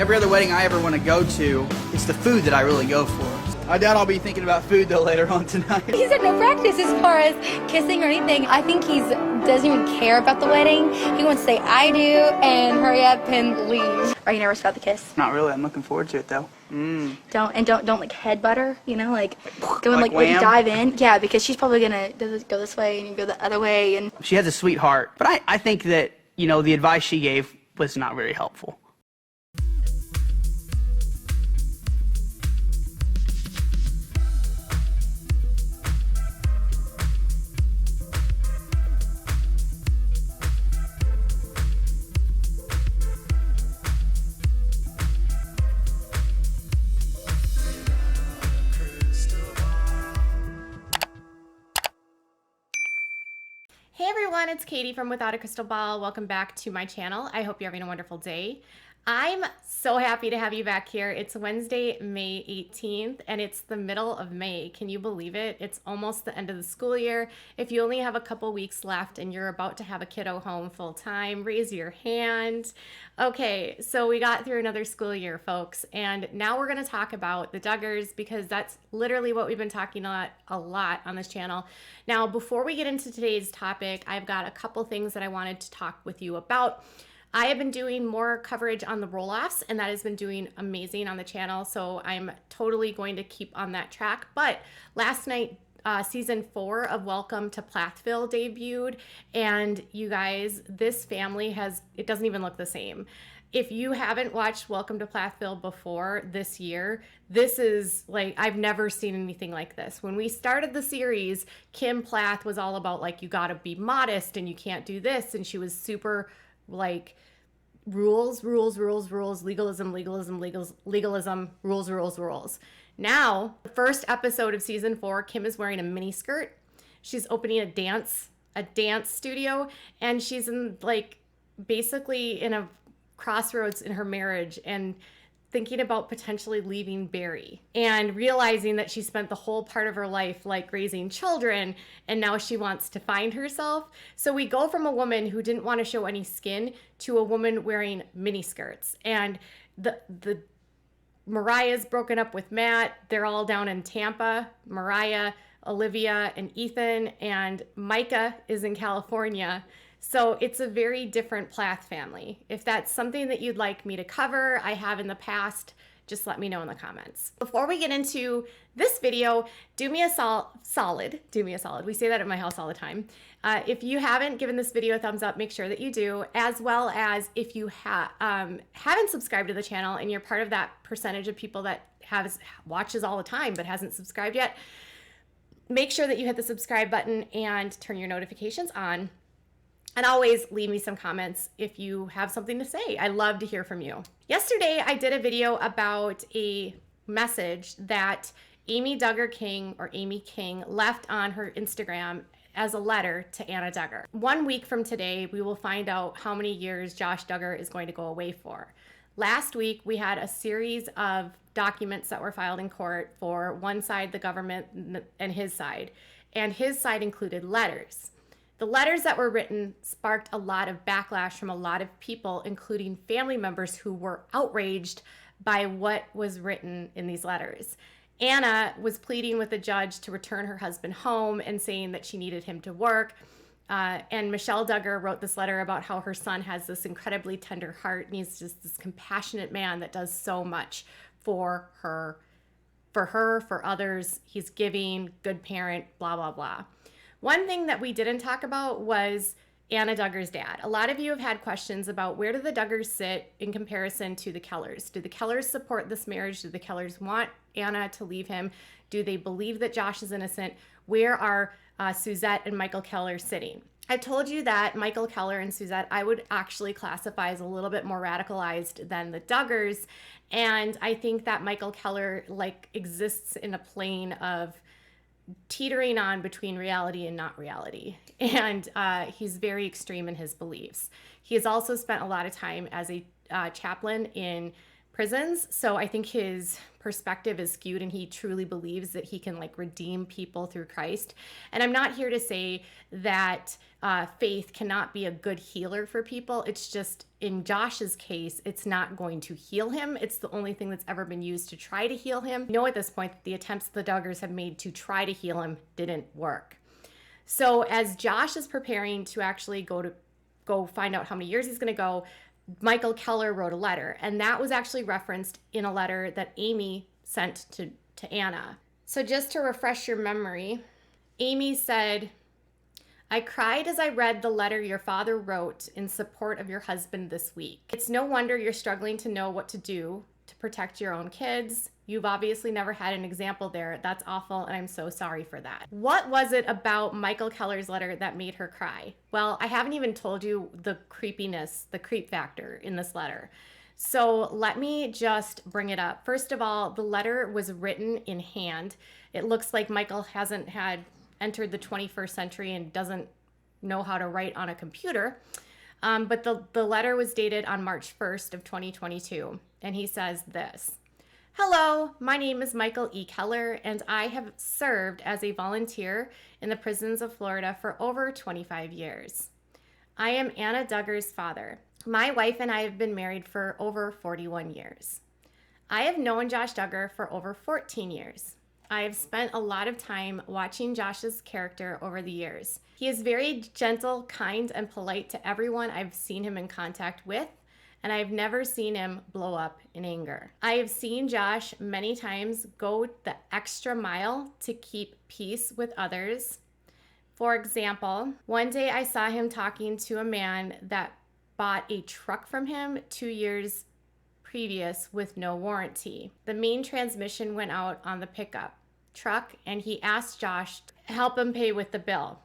Every other wedding I ever want to go to, it's the food that I really go for. I doubt I'll be thinking about food though later on tonight. He's had no practice as far as kissing or anything. I think he doesn't even care about the wedding. He wants to say I do and hurry up and leave. Are you nervous about the kiss? Not really. I'm looking forward to it though. Don't like headbutt her, you know, like don't Like like wham? dive in. Yeah, because she's probably gonna go this way and you go the other way. And She has a sweet heart, but I think that, you know, the advice she gave was not very helpful. Hey everyone, it's Katie from Without a Crystal Ball. Welcome back to my channel. I hope you're having a wonderful day. I'm so happy to have you back here. It's Wednesday, May 18th, and it's the middle of May. Can you believe it? It's almost the end of the school year. If you only have a couple weeks left and you're about to have a kiddo home full time, raise your hand. Okay, so we got through another school year, folks, and now we're going to talk about the Duggars because that's literally what we've been talking a lot on this channel. Now, before we get into today's topic, I've got a couple things that I wanted to talk with you about. I have been doing more coverage on the roll-offs, and that has been doing amazing on the channel, so I'm totally going to keep on that track. But last night, season 4 of Welcome to Plathville debuted, and you guys, this family it doesn't even look the same. If you haven't watched Welcome to Plathville before this year, this is like, I've never seen anything like this. When we started the series, Kim Plath was all about like, you gotta be modest and you can't do this, and she was super like rules, legalism, rules. Now, the first episode of season 4, Kim is wearing a mini skirt. She's opening a dance studio, and she's in like basically in a crossroads in her marriage and thinking about potentially leaving Barry and realizing that she spent the whole part of her life like raising children, and now she wants to find herself. So we go from a woman who didn't want to show any skin to a woman wearing mini skirts, and the Mariah's broken up with Matt. They're all down in Tampa. Mariah, Olivia, and Ethan, and Micah is in California. So it's a very different Plath family. If that's something that you'd like me to cover, I have in the past, just let me know in the comments. Before we get into this video, do me a solid. We say that at my house all the time. If you haven't given this video a thumbs up, make sure that you do, as well as if you haven't subscribed to the channel and you're part of that percentage of people that watches all the time but hasn't subscribed yet, make sure that you hit the subscribe button and turn your notifications on. And always leave me some comments if you have something to say. I love to hear from you. Yesterday, I did a video about a message that Amy King left on her Instagram as a letter to Anna Duggar. 1 week from today, we will find out how many years Josh Duggar is going to go away for. Last week, we had a series of documents that were filed in court for one side, the government, and his side. And his side included letters. The letters that were written sparked a lot of backlash from a lot of people, including family members who were outraged by what was written in these letters. Anna was pleading with the judge to return her husband home and saying that she needed him to work. And Michelle Duggar wrote this letter about how her son has this incredibly tender heart and he's just this compassionate man that does so much for her, for others. He's giving, good parent, blah, blah, blah. One thing that we didn't talk about was Anna Duggar's dad. A lot of you have had questions about where do the Duggars sit in comparison to the Kellers. Do the Kellers support this marriage? Do the Kellers want Anna to leave him? Do they believe that Josh is innocent? Where are Suzette and Michael Keller sitting? I told you that Michael Keller and Suzette I would actually classify as a little bit more radicalized than the Duggars, and I think that Michael Keller like exists in a plane of teetering on between reality and not reality, and he's very extreme in his beliefs. He has also spent a lot of time as a chaplain in prisons. So I think his perspective is skewed, and he truly believes that he can like redeem people through Christ. And I'm not here to say that faith cannot be a good healer for people. It's just in Josh's case, it's not going to heal him. It's the only thing that's ever been used to try to heal him. We know at this point that the attempts the Duggars have made to try to heal him didn't work. So as Josh is preparing to actually go find out how many years he's going to go, Michael Keller wrote a letter, and that was actually referenced in a letter that Amy sent to Anna. So just to refresh your memory, Amy said, "I cried as I read the letter your father wrote in support of your husband this week. It's no wonder you're struggling to know what to do to protect your own kids. You've obviously never had an example there. That's awful, and I'm so sorry for that." What was it about Michael Keller's letter that made her cry? Well, I haven't even told you the creepiness, the creep factor in this letter. So let me just bring it up. First of all, the letter was written in hand. It looks like Michael hasn't had entered the 21st century and doesn't know how to write on a computer. But the letter was dated on March 1st of 2022. And he says this: "Hello, my name is Michael E. Keller, and I have served as a volunteer in the prisons of Florida for over 25 years. I am Anna Duggar's father. My wife and I have been married for over 41 years. I have known Josh Duggar for over 14 years. I have spent a lot of time watching Josh's character over the years. He is very gentle, kind, and polite to everyone I've seen him in contact with, and I've never seen him blow up in anger. I have seen Josh many times go the extra mile to keep peace with others. For example, one day I saw him talking to a man that bought a truck from him 2 years previous with no warranty. The main transmission went out on the pickup truck, and he asked Josh to help him pay with the bill.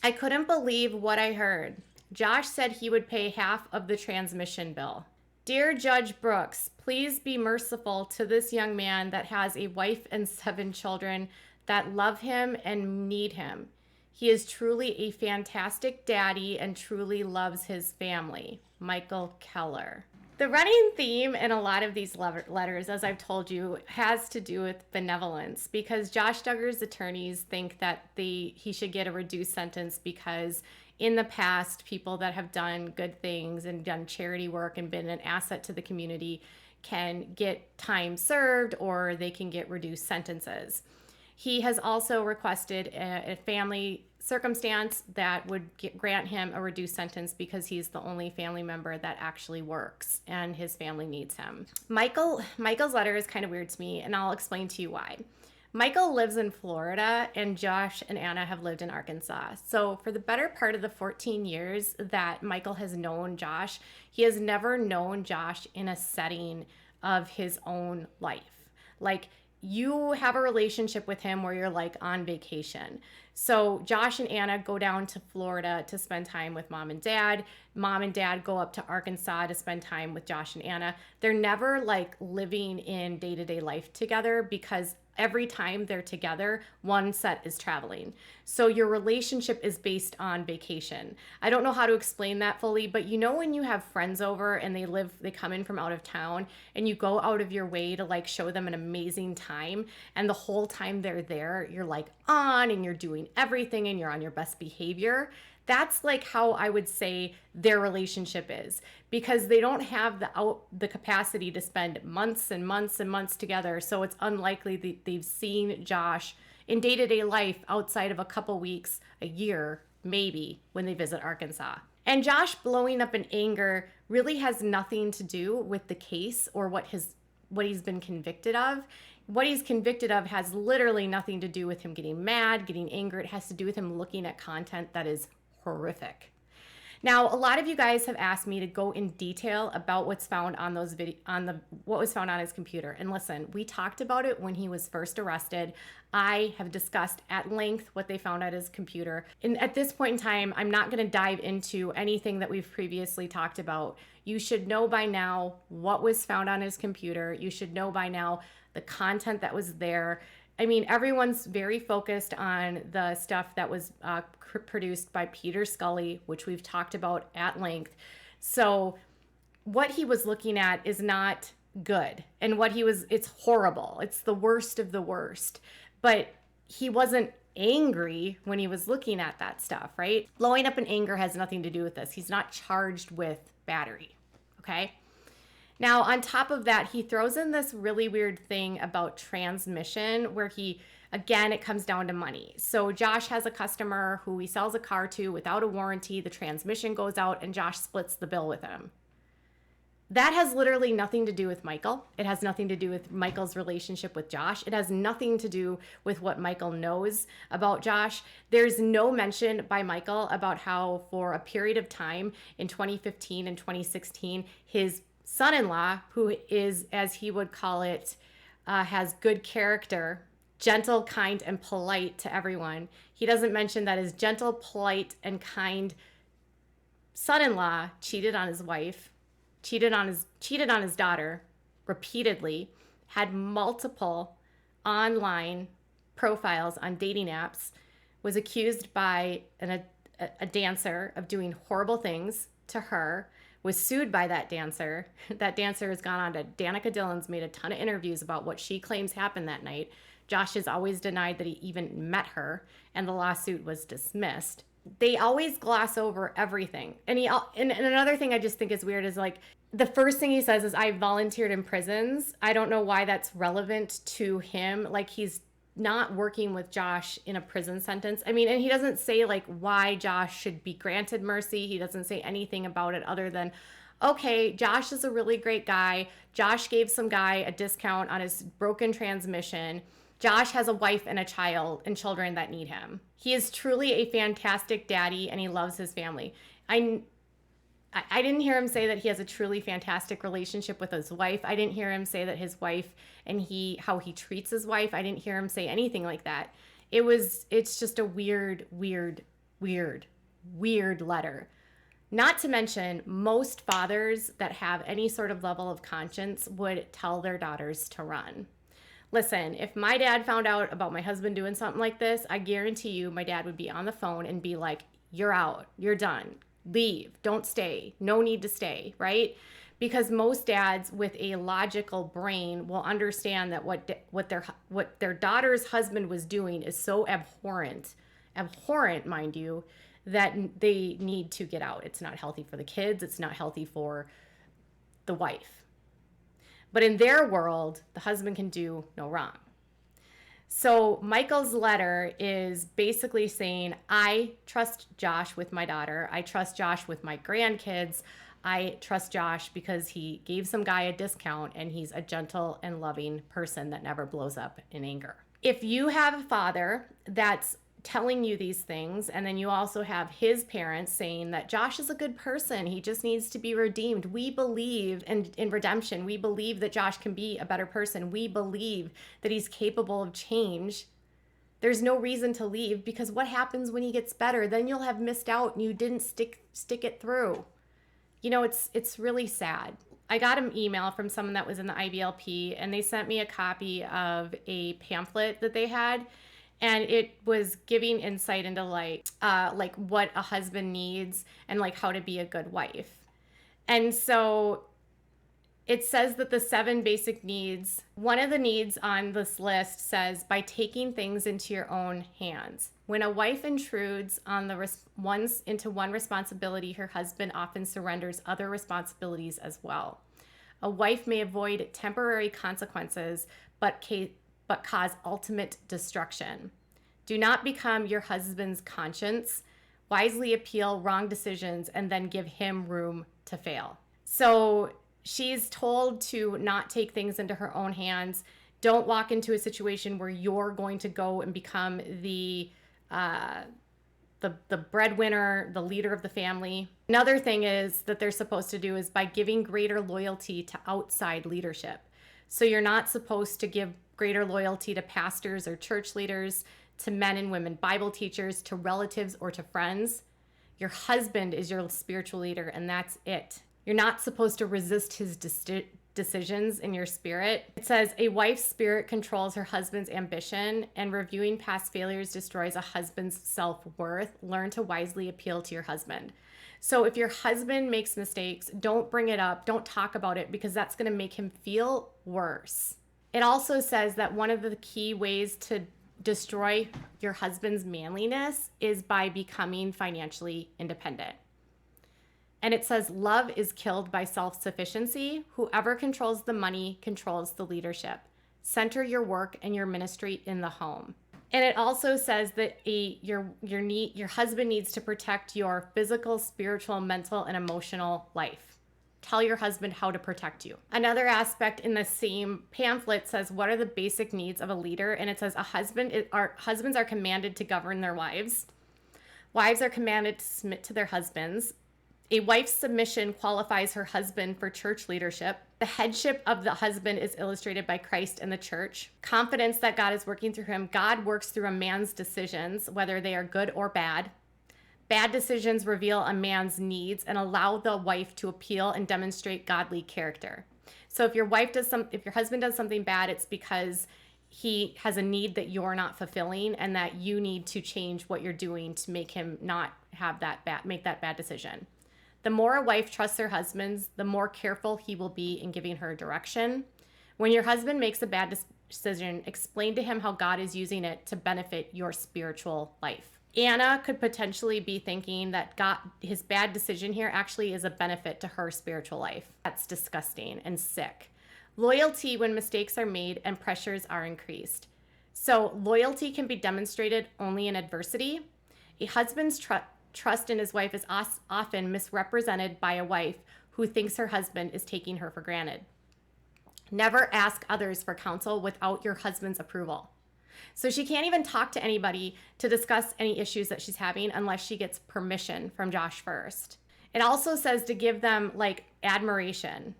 I couldn't believe what I heard. Josh said he would pay half of the transmission bill. Dear Judge Brooks, please be merciful to this young man that has a wife and 7 children that love him and need him. He is truly a fantastic daddy and truly loves his family. Michael Keller." The running theme in a lot of these letters, as I've told you, has to do with benevolence, because Josh Duggar's attorneys think that he should get a reduced sentence because in the past, people that have done good things and done charity work and been an asset to the community can get time served, or they can get reduced sentences. He has also requested a family circumstance that would grant him a reduced sentence because he's the only family member that actually works and his family needs him. Michael's letter is kind of weird to me, and I'll explain to you why. Michael lives in Florida, and Josh and Anna have lived in Arkansas. So for the better part of the 14 years that Michael has known Josh, he has never known Josh in a setting of his own life. Like, you have a relationship with him where you're like on vacation. So Josh and Anna go down to Florida to spend time with mom and dad. Mom and dad go up to Arkansas to spend time with Josh and Anna. They're never like living in day-to-day life together, because every time they're together, one set is traveling. So your relationship is based on vacation. I don't know how to explain that fully, but you know when you have friends over and they come in from out of town, and you go out of your way to like show them an amazing time, and the whole time they're there, you're like on and you're doing everything and you're on your best behavior. That's like how I would say their relationship is, because they don't have the capacity to spend months and months and months together. So it's unlikely that they've seen Josh in day-to-day life outside of a couple weeks, a year, maybe, when they visit Arkansas. And Josh blowing up in anger really has nothing to do with the case or what he's been convicted of. What he's convicted of has literally nothing to do with him getting mad, getting angry. It has to do with him looking at content that is horrific. Now, a lot of you guys have asked me to go in detail about what's found on what was found on his computer. And listen, we talked about it when he was first arrested. I have discussed at length what they found at his computer. And at this point in time, I'm not going to dive into anything that we've previously talked about. You should know by now what was found on his computer. You should know by now the content that was there. I mean, everyone's very focused on the stuff that was produced by Peter Scully, which we've talked about at length. So what he was looking at is not good. And it's horrible. It's the worst of the worst. But he wasn't angry when he was looking at that stuff, right? Blowing up in anger has nothing to do with this. He's not charged with battery, okay? Now, on top of that, he throws in this really weird thing about transmission where again, it comes down to money. So Josh has a customer who he sells a car to without a warranty. The transmission goes out and Josh splits the bill with him. That has literally nothing to do with Michael. It has nothing to do with Michael's relationship with Josh. It has nothing to do with what Michael knows about Josh. There's no mention by Michael about how for a period of time in 2015 and 2016, his son-in-law, who is, as he would call it, has good character, gentle, kind, and polite to everyone. He doesn't mention that his gentle, polite, and kind son-in-law cheated on his wife, cheated on his daughter repeatedly, had multiple online profiles on dating apps, was accused by a dancer of doing horrible things to her, was sued by that dancer. That dancer has gone on to Danica Dillon's, made a ton of interviews about what she claims happened that night. Josh has always denied that he even met her, and the lawsuit was dismissed. They always gloss over everything. And another thing I just think is weird is like, the first thing he says is, I volunteered in prisons. I don't know why that's relevant to him. Like, he's not working with Josh in a prison sentence. I mean, and he doesn't say like why Josh should be granted mercy. He doesn't say anything about it other than, okay, Josh is a really great guy. Josh gave some guy a discount on his broken transmission. Josh has a wife and a child and children that need him. He is truly a fantastic daddy and he loves his family. I didn't hear him say that he has a truly fantastic relationship with his wife. I didn't hear him say that his wife and how he treats his wife. I didn't hear him say anything like that. It's just a weird letter. Not to mention, most fathers that have any sort of level of conscience would tell their daughters to run. Listen, if my dad found out about my husband doing something like this, I guarantee you my dad would be on the phone and be like, you're out, you're done. Leave, don't stay, no need to stay, right? Because most dads with a logical brain will understand that what their daughter's husband was doing is so abhorrent, mind you, that they need to get out. It's not healthy for the kids, it's not healthy for the wife. But in their world, the husband can do no wrong. So Michael's letter is basically saying, I trust Josh with my daughter. I trust Josh with my grandkids. I trust Josh because he gave some guy a discount and he's a gentle and loving person that never blows up in anger. If you have a father that's telling you these things, and then you also have his parents saying that Josh is a good person, he just needs to be redeemed. We believe in redemption. We believe that Josh can be a better person. We believe that he's capable of change. There's no reason to leave, because what happens when he gets better? Then you'll have missed out and you didn't stick it through. You know, it's really sad. I got an email from someone that was in the IBLP, and they sent me a copy of a pamphlet that they had. And it was giving insight into like what a husband needs and like how to be a good wife. And so it says that the 7 basic needs, one of the needs on this list says, by taking things into your own hands. When a wife intrudes on into one responsibility, her husband often surrenders other responsibilities as well. A wife may avoid temporary consequences, but cause ultimate destruction. Do not become your husband's conscience. Wisely appeal wrong decisions and then give him room to fail. So she's told to not take things into her own hands. Don't walk into a situation where you're going to go and become the breadwinner, the leader of the family. Another thing is that they're supposed to do is by giving greater loyalty to outside leadership. So you're not supposed to give greater loyalty to pastors or church leaders, to men and women Bible teachers, to relatives, or to friends. Your husband is your spiritual leader, and that's it. You're not supposed to resist his decisions in your spirit. It says, a wife's spirit controls her husband's ambition, and reviewing past failures destroys a husband's self-worth. Learn to wisely appeal to your husband. So if your husband makes mistakes, don't bring it up, don't talk about it, because that's going to make him feel worse. It also says that one of the key ways to destroy your husband's manliness is by becoming financially independent. And it says, love is killed by self-sufficiency. Whoever controls the money controls the leadership. Center your work and your ministry in the home. And it also says that your husband needs to protect your physical, spiritual, mental, and emotional life. Tell your husband how to protect you. Another aspect in the same pamphlet says, what are the basic needs of a leader? And it says husbands are commanded to govern their wives. Wives are commanded to submit to their husbands. A wife's submission qualifies her husband for church leadership. The headship of the husband is illustrated by Christ and the church. Confidence that God is working through him. God works through a man's decisions, whether they are good or bad. Bad decisions reveal a man's needs and allow the wife to appeal and demonstrate godly character. So if your husband does something bad, it's because he has a need that you're not fulfilling, and that you need to change what you're doing to make him not make that bad decision. The more a wife trusts her husband, the more careful he will be in giving her direction. When your husband makes a bad decision, explain to him how God is using it to benefit your spiritual life. Anna could potentially be thinking that his bad decision here actually is a benefit to her spiritual life. That's disgusting and sick. Loyalty when mistakes are made and pressures are increased. So loyalty can be demonstrated only in adversity. A husband's trust in his wife is often misrepresented by a wife who thinks her husband is taking her for granted. Never ask others for counsel without your husband's approval. So she can't even talk to anybody to discuss any issues that she's having unless she gets permission from Josh first. It also says to give them admiration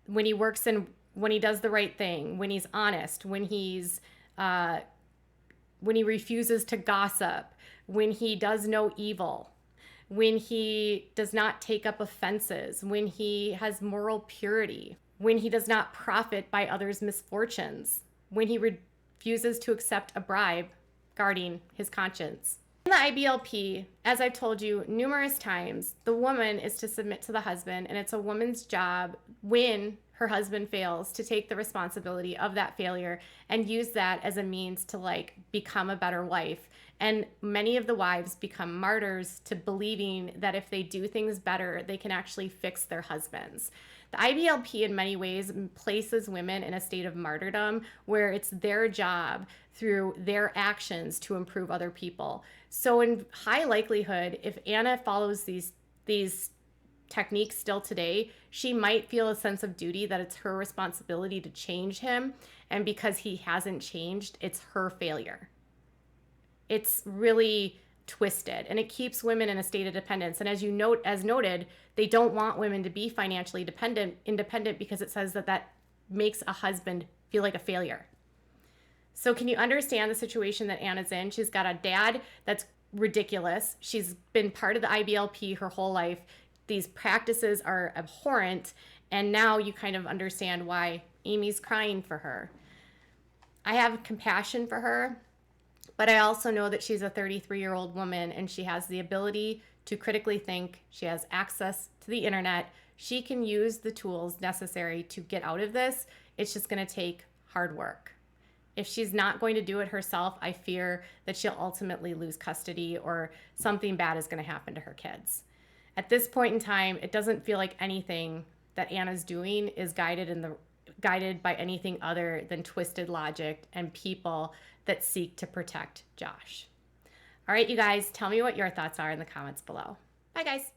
when he does the right thing, when he's honest, when he refuses to gossip, when he does no evil, when he does not take up offenses, when he has moral purity, when he does not profit by others' misfortunes, when he refuses to accept a bribe, guarding his conscience. In the IBLP, as I've told you numerous times, the woman is to submit to the husband, and it's a woman's job when her husband fails to take the responsibility of that failure and use that as a means to become a better wife. And many of the wives become martyrs to believing that if they do things better, they can actually fix their husbands. The IBLP in many ways places women in a state of martyrdom where it's their job through their actions to improve other people. So in high likelihood, if Anna follows these techniques still today, she might feel a sense of duty that it's her responsibility to change him. And because he hasn't changed, it's her failure. It's really twisted, and it keeps women in a state of dependence. And as noted, they don't want women to be financially independent because it says that makes a husband feel like a failure. So can you understand the situation that Anna's in? She's got a dad that's ridiculous. She's been part of the IBLP her whole life. These practices are abhorrent, and now you kind of understand why Amy's crying for her. I have compassion for her, but I also know that she's a 33-year-old woman, and she has the ability to critically think. She has access to the internet. She can use the tools necessary to get out of this. It's just going to take hard work. If she's not going to do it herself, I fear that she'll ultimately lose custody, or something bad is going to happen to her kids. At this point in time, it doesn't feel like anything that Anna's doing is guided by anything other than twisted logic and people that seek to protect Josh. All right, you guys, tell me what your thoughts are in the comments below. Bye, guys.